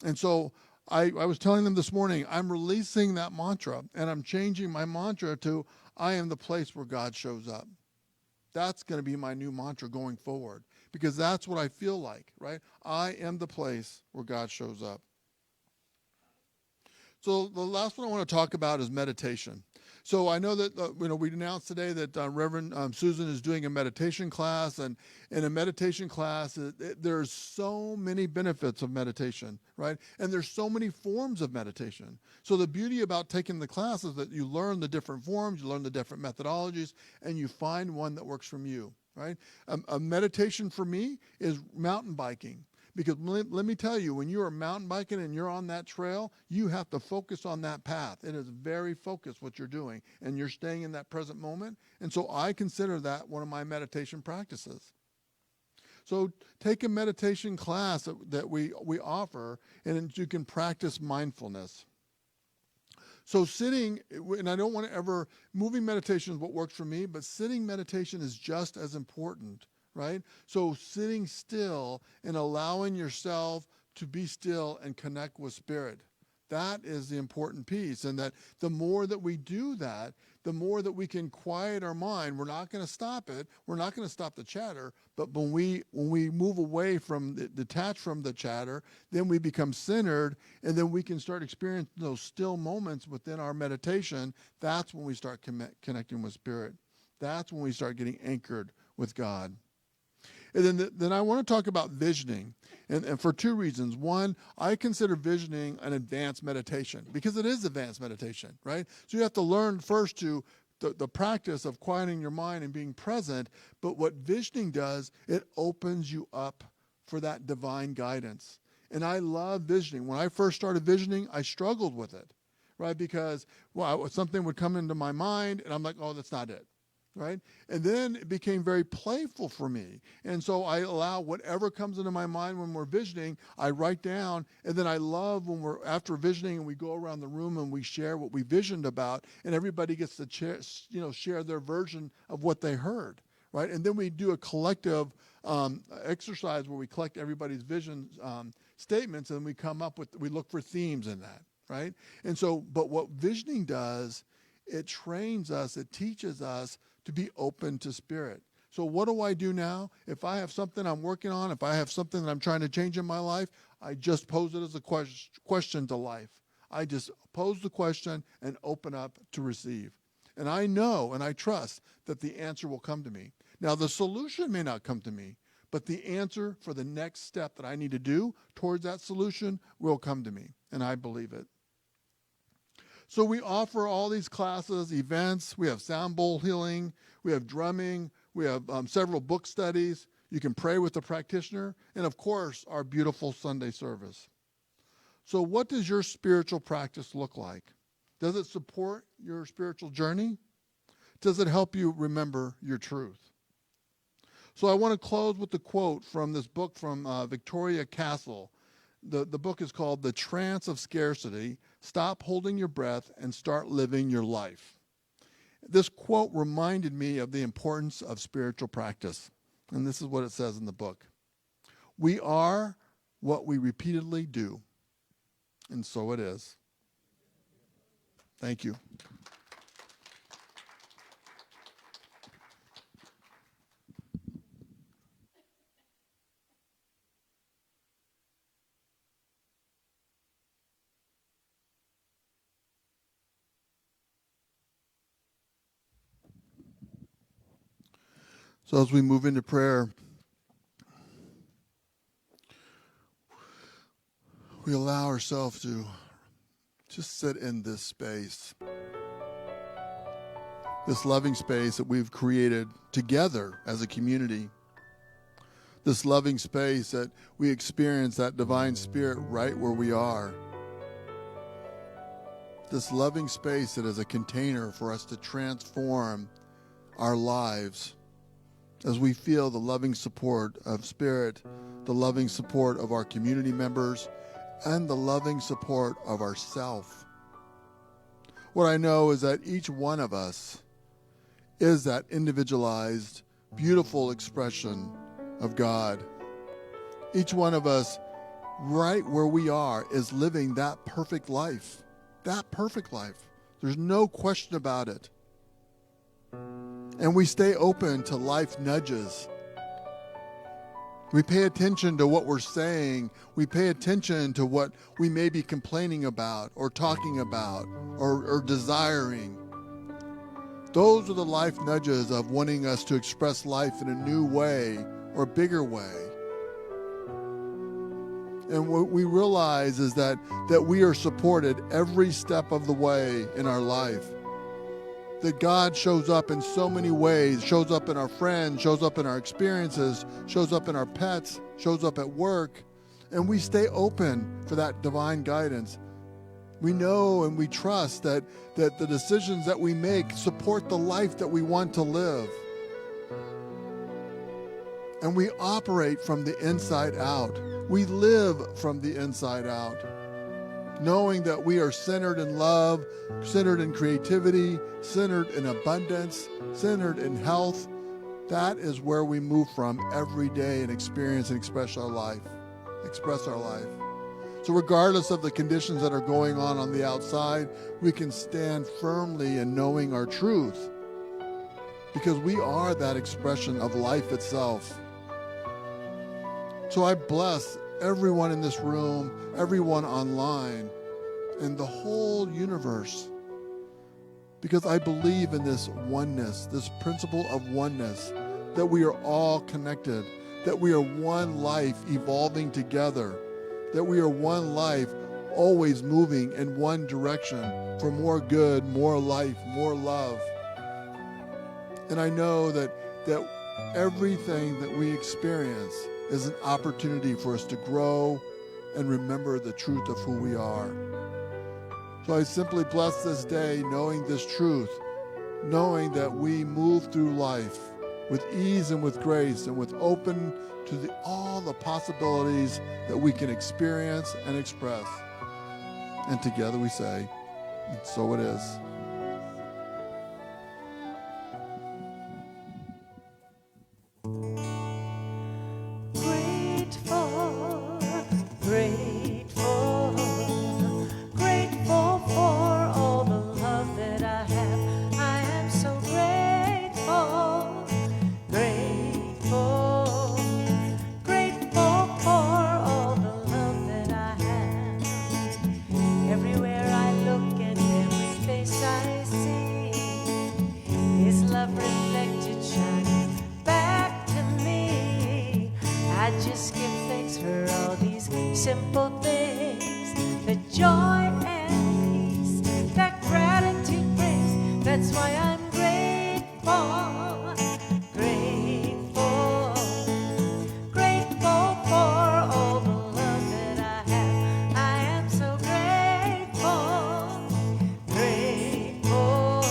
And so I was telling them this morning, I'm releasing that mantra, and I'm changing my mantra to, I am the place where God shows up. That's going to be my new mantra going forward, because that's what I feel like, right? I am the place where God shows up. So the last one I want to talk about is meditation. So I know that we announced today that Reverend Susan is doing a meditation class, and in a meditation class, there's so many benefits of meditation, right? And there's so many forms of meditation. So the beauty about taking the class is that you learn the different forms, you learn the different methodologies, and you find one that works for you, right? A meditation for me is mountain biking. Because let me tell you, when you are mountain biking and you're on that trail, you have to focus on that path. It is very focused what you're doing, and you're staying in that present moment. And so I consider that one of my meditation practices. So take a meditation class that we offer, and you can practice mindfulness. So sitting, and I don't want to ever, moving meditation is what works for me, but sitting meditation is just as important. Right? So sitting still and allowing yourself to be still and connect with spirit. That is the important piece. And that the more that we do that, the more that we can quiet our mind. We're not going to stop it. We're not going to stop the chatter. But when we move away from, detach from the chatter, then we become centered, and then we can start experiencing those still moments within our meditation. That's when we start connecting with spirit. That's when we start getting anchored with God. And then I want to talk about visioning, and for 2 reasons. One, I consider visioning an advanced meditation, because it is advanced meditation, right? So you have to learn first to the practice of quieting your mind and being present, but what visioning does, it opens you up for that divine guidance. And I love visioning. When I first started visioning, I struggled with it, right? Because something would come into my mind, and I'm like, oh, that's not it. Right? And then it became very playful for me. And so I allow whatever comes into my mind when we're visioning, I write down. And then I love when we're after visioning and we go around the room and we share what we visioned about, and everybody gets to share their version of what they heard. Right? And then we do a collective exercise where we collect everybody's vision statements, and we look for themes in that. Right? And so, but what visioning does, it trains us, it teaches us to be open to spirit. So what do I do now? If I have something I'm working on, if I have something that I'm trying to change in my life, I just pose it as a question to life. I just pose the question and open up to receive. And I know and I trust that the answer will come to me. Now, the solution may not come to me, but the answer for the next step that I need to do towards that solution will come to me, and I believe it. So we offer all these classes, events. We have sound bowl healing. We have drumming. We have several book studies. You can pray with the practitioner. And, of course, our beautiful Sunday service. So what does your spiritual practice look like? Does it support your spiritual journey? Does it help you remember your truth? So I want to close with the quote from this book from Victoria Castle. The book is called The Trance of Scarcity. Stop holding your breath and start living your life. This quote reminded me of the importance of spiritual practice. And this is what it says in the book. We are what we repeatedly do. And so it is. Thank you. So as we move into prayer, we allow ourselves to just sit in this space, this loving space that we've created together as a community, this loving space that we experience that divine spirit right where we are, this loving space that is a container for us to transform our lives as we feel the loving support of Spirit, the loving support of our community members, and the loving support of ourself. What I know is that each one of us is that individualized, beautiful expression of God. Each one of us, right where we are, is living that perfect life. That perfect life. There's no question about it. And we stay open to life nudges. We pay attention to what we're saying. We pay attention to what we may be complaining about or talking about or desiring. Those are the life nudges of wanting us to express life in a new way or bigger way. And what we realize is that we are supported every step of the way in our life. That God shows up in so many ways, shows up in our friends, shows up in our experiences, shows up in our pets, shows up at work, and we stay open for that divine guidance. We know and we trust that the decisions that we make support the life that we want to live. And we operate from the inside out. We live from the inside out, knowing that we are centered in love, centered in creativity, centered in abundance, centered in health. That is where we move from every day and experience and express our life. So regardless of the conditions that are going on the outside, we can stand firmly in knowing our truth, because we are that expression of life itself. So I bless everyone in this room, everyone online, and the whole universe, because I believe in this oneness, this principle of oneness, that we are all connected, that we are one life evolving together, that we are one life always moving in one direction for more good, more life, more love. And I know that everything that we experience is an opportunity for us to grow and remember the truth of who we are. So I simply bless this day knowing this truth, knowing that we move through life with ease and with grace and with open to all the possibilities that we can experience and express. And together we say, and so it is. Grateful for all the love that I have. I am so grateful, grateful for all the love that I have. Everywhere I look and every face I see is love reflected, shining back to me. I just give thanks for all these simple things, the joy and peace that That's why I'm grateful, grateful, grateful for all the love that I have. I am so grateful, grateful,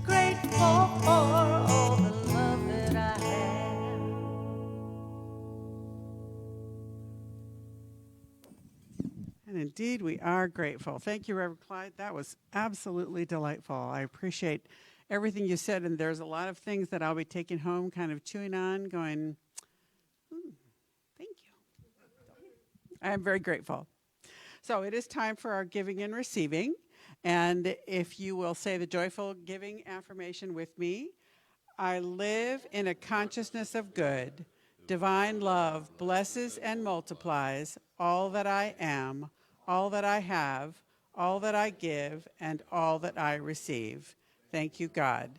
grateful for all the love that I have. And indeed, we are grateful. Thank you, Reverend Clyde. That was absolutely delightful. I appreciate everything you said, and there's a lot of things that I'll be taking home, kind of chewing on, going, thank you. I am very grateful. So it is time for our giving and receiving. And if you will say the joyful giving affirmation with me, I live in a consciousness of good. Divine love blesses and multiplies all that I am, all that I have, all that I give, and all that I receive. Thank you, God.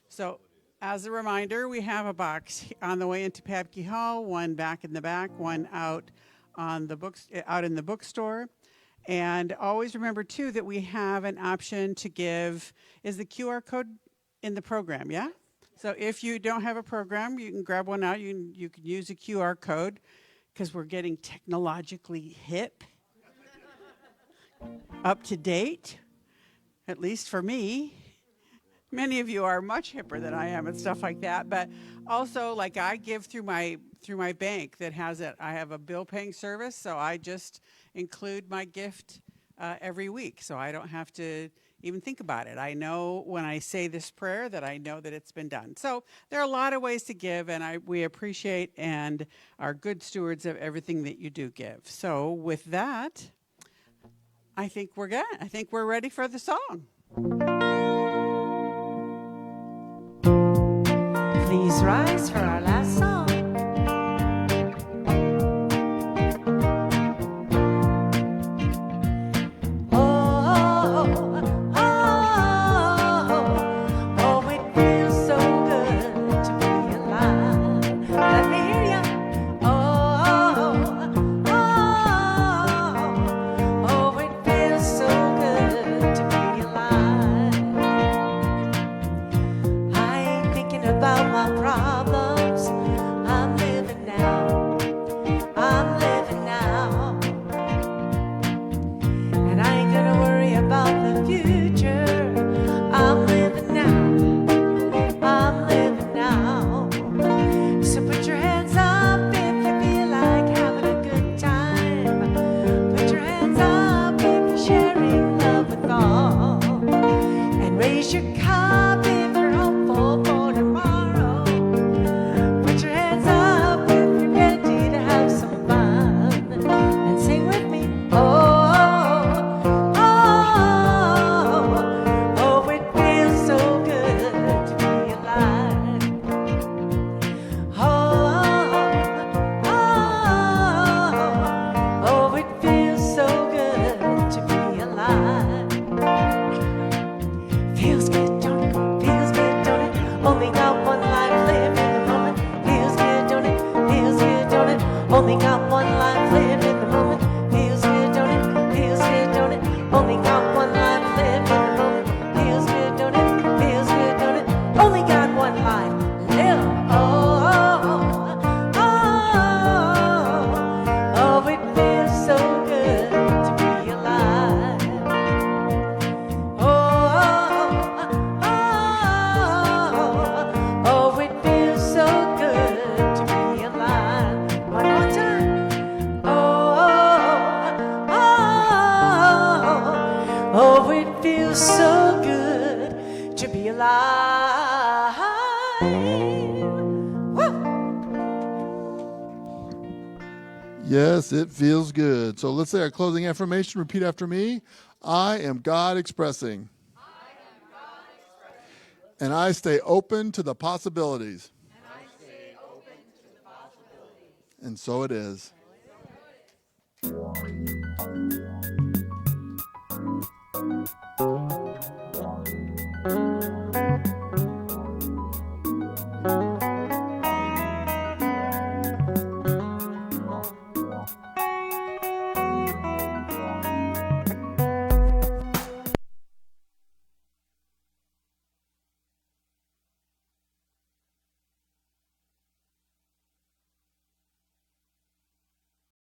So as a reminder, we have a box on the way into Papke Hall, one back in the back, one out in the bookstore. And always remember, too, that we have an option to give. Is the QR code in the program, yeah? So if you don't have a program, you can grab one out. You can use a QR code because we're getting technologically hip, up to date, at least for me. Many of you are much hipper than I am and stuff like that. But also, like, I give through my bank that has it. I have a bill paying service, so I just include my gift every week, so I don't have to even think about it. I know when I say this prayer that I know that it's been done. So there are a lot of ways to give, and we appreciate and are good stewards of everything that you do give. So with that, I think we're good. I think we're ready for the song. Please rise for our last song. About my problems, I'm living now, and I ain't gonna worry about the future. I'm living now, so put your hands up if you feel like having a good time. Put your hands up if you're sharing love with all, and raise your cup if you're hopeful for tomorrow. Put your hands up if you're ready to have some fun, and sing with me. Oh, it feels so good to be alive. Oh, it feels so good to be alive. Feels good, don't it? Feels good, don't it? Only got one life, live in the moment. Feels good, don't it? Feels good, don't it? Only got one life, live in the moment. Feels good, don't it? Feels good, don't it? Only got one life, live in the moment. Feels good, don't it? Feels good, don't it? Only got one life, live. Oh, it feels so good to be alive. Oh, it feels so good to be alive. One more time. Oh, it feels so good to be alive. Woo! Yes, it feels good. So let's say our closing affirmation. Repeat after me. I am God expressing. And I stay open to the possibilities. And so it is.